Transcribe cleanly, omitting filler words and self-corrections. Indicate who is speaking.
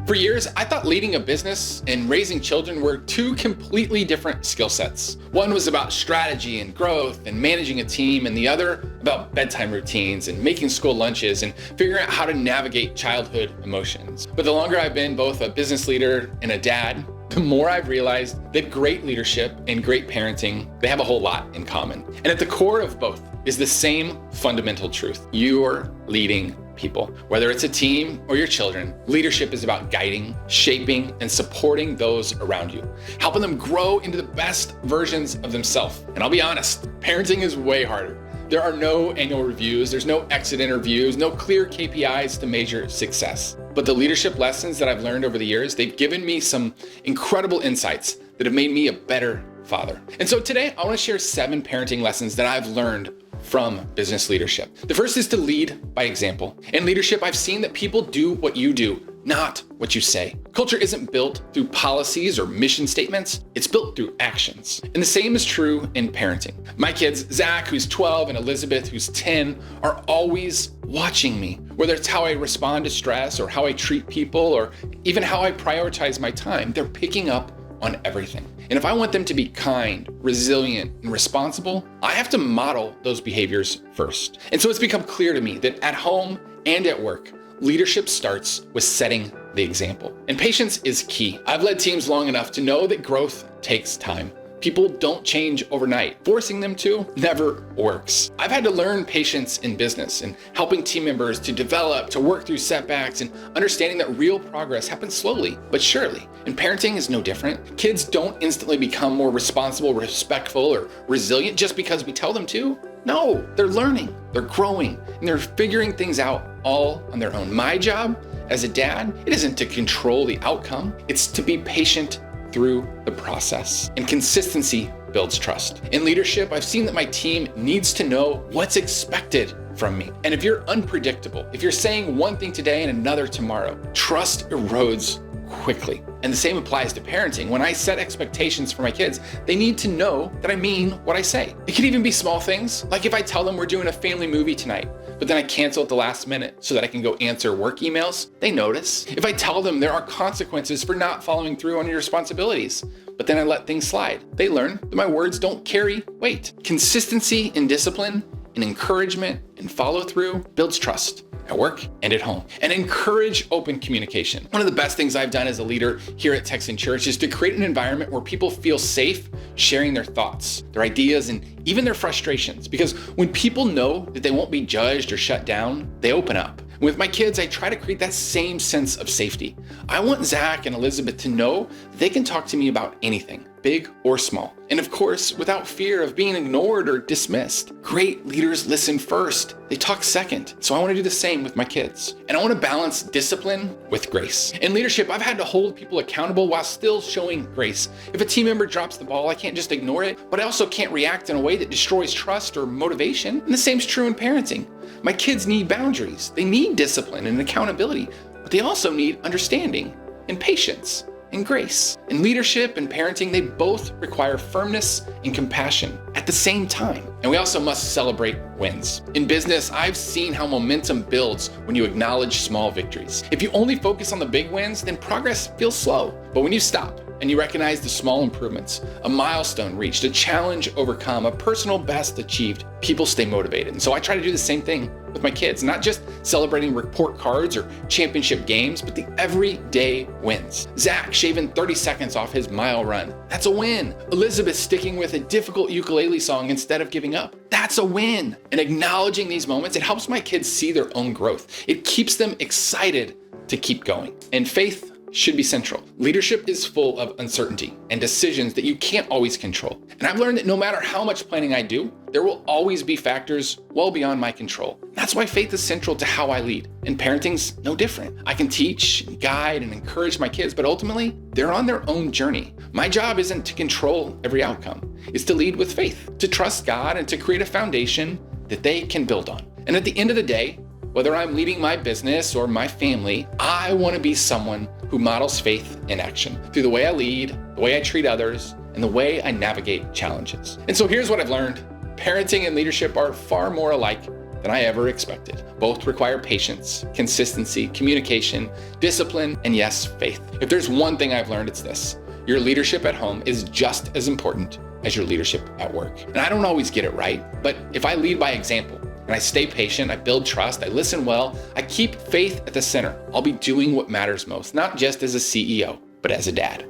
Speaker 1: For years, I thought leading a business and raising children were two completely different skill sets. One was about strategy and growth and managing a team, and the other about bedtime routines and making school lunches and figuring out how to navigate childhood emotions. But the longer I've been both a business leader and a dad, the more I've realized that great leadership and great parenting, they have a whole lot in common. And at the core of both is the same fundamental truth. You're leading people. Whether it's a team or your children, leadership is about guiding, shaping, and supporting those around you, helping them grow into the best versions of themselves. And I'll be honest, parenting is way harder. There are no annual reviews, there's no exit interviews, no clear KPIs to measure success. But the leadership lessons that I've learned over the years, they've given me some incredible insights that have made me a better father. And so today, I want to share 7 parenting lessons that I've learned from business leadership. The first is to lead by example. In leadership, I've seen that people do what you do, not what you say. Culture isn't built through policies or mission statements, it's built through actions. And the same is true in parenting. My kids, Zach, who's 12, and Elizabeth, who's 10, are always watching me, whether it's how I respond to stress or how I treat people or even how I prioritize my time. They're picking up on everything. And if I want them to be kind, resilient, and responsible, I have to model those behaviors first. And so it's become clear to me that at home and at work, leadership starts with setting the example. And patience is key. I've led teams long enough to know that growth takes time. People don't change overnight. Forcing them to never works. I've had to learn patience in business and helping team members to develop, to work through setbacks and understanding that real progress happens slowly but surely. And parenting is no different. Kids don't instantly become more responsible, respectful, or resilient just because we tell them to. No, they're learning, they're growing, and they're figuring things out all on their own. My job as a dad, it isn't to control the outcome, it's to be patient through the process. And consistency builds trust. In leadership, I've seen that my team needs to know what's expected from me. And if you're unpredictable, if you're saying one thing today and another tomorrow, trust erodes quickly. And the same applies to parenting. When I set expectations for my kids, they need to know that I mean what I say. It could even be small things, like if I tell them we're doing a family movie tonight, but then I cancel at the last minute so that I can go answer work emails, they notice. If I tell them there are consequences for not following through on your responsibilities, but then I let things slide, they learn that my words don't carry weight. Consistency and discipline and encouragement and follow through builds trust at work and at home. And encourage open communication. One of the best things I've done as a leader here at Texan Church is to create an environment where people feel safe sharing their thoughts, their ideas, and even their frustrations. Because when people know that they won't be judged or shut down, they open up. With my kids, I try to create that same sense of safety. I want Zach and Elizabeth to know that they can talk to me about anything, big or small. And of course, without fear of being ignored or dismissed. Great leaders listen first. They talk second. So I want to do the same with my kids. And I want to balance discipline with grace. In leadership, I've had to hold people accountable while still showing grace. If a team member drops the ball, I can't just ignore it, but I also can't react in a way that destroys trust or motivation. And the same's true in parenting. My kids need boundaries. They need discipline and accountability, but they also need understanding and patience and grace. In leadership and parenting, they both require firmness and compassion at the same time. And we also must celebrate wins. In business, I've seen how momentum builds when you acknowledge small victories. If you only focus on the big wins, then progress feels slow. But when you stop and you recognize the small improvements, a milestone reached, a challenge overcome, a personal best achieved, people stay motivated. And so I try to do the same thing with my kids, not just celebrating report cards or championship games, but the everyday wins. Zach shaving 30 seconds off his mile run. That's a win. Elizabeth sticking with a difficult ukulele song instead of giving up. That's a win. And acknowledging these moments, it helps my kids see their own growth. It keeps them excited to keep going. And faith should be central. Leadership is full of uncertainty and decisions that you can't always control. And I've learned that no matter how much planning I do, there will always be factors well beyond my control. That's why faith is central to how I lead. And parenting's no different. I can teach, and guide, and encourage my kids, but ultimately, they're on their own journey. My job isn't to control every outcome. It's to lead with faith, to trust God, and to create a foundation that they can build on. And at the end of the day, whether I'm leading my business or my family, I want to be someone who models faith in action through the way I lead, the way I treat others, and the way I navigate challenges. And so here's what I've learned. Parenting and leadership are far more alike than than I ever expected. Both require patience, consistency, communication, discipline, and yes, faith. If there's one thing I've learned, it's this: your leadership at home is just as important as your leadership at work. And I don't always get it right, but if I lead by example and I stay patient, I build trust, I listen well, I keep faith at the center, I'll be doing what matters most, not just as a CEO, but as a dad.